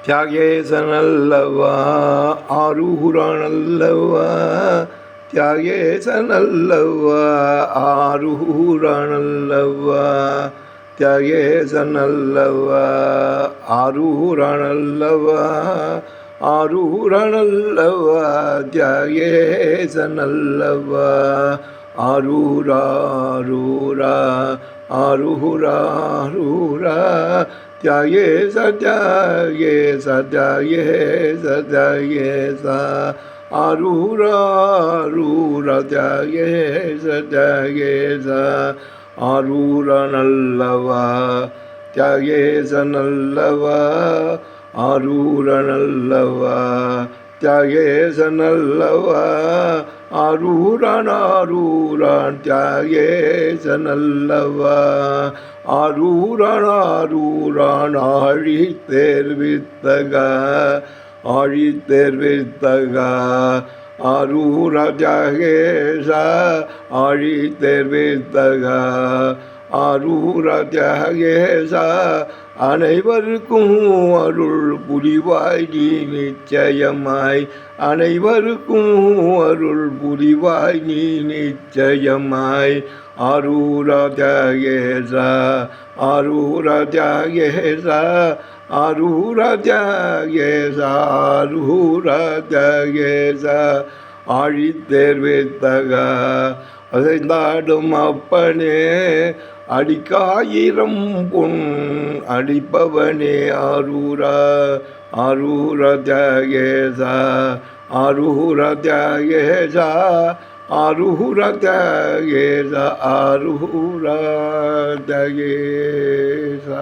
தியாகேசனல்லவா ஆரூரானல்லவா, தியாகேசனல்லவா ஆரூரானல்லவா, தியாகேசனல்லவா ஆரூரானல்லவா, ஆரூரானல்லவா தியாகேசனல்லவா, ஆரூரா ஆரூரா தியாகேச தியாகேச தியாகேச தியாகேச, ஆரூரா தியாகேச தியாகேச, ஆரூரனல்லவா தியாகேசனல்லவா, ஆரூரனல்லவா தியாகேசனல்லவா, ஆரூரான் தியாகேசனல்லவா, ஆரூரான் ஆழித்தேர்வித்தகா, ஆரூரா தியாகேசா ஆழித்தேர்வித்தகா, ஆரூரா தியாகேசா அனைவருக்கும் அருள் புரிவாய் நீ நிச்சயமாய், அனைவருக்கும் அருள் புரிவாய் நீ நிச்சயமாய், ஆரூரா தியாகேசா ஆரூரா தியாகேசா, ஆரூரா தியாகேசா ஆரூரா தியாகேசா, ஆழித்தேர்வித்தகா அசைந்தாடும் அப்பனே அடிக்காயிரம் பொன் அடிப்பவனே, ஆரூரா தியாகேசா ஆரூரா தியாகேசா, ஆரூரா தியாகேசா ஆரூரா தியாகேசா.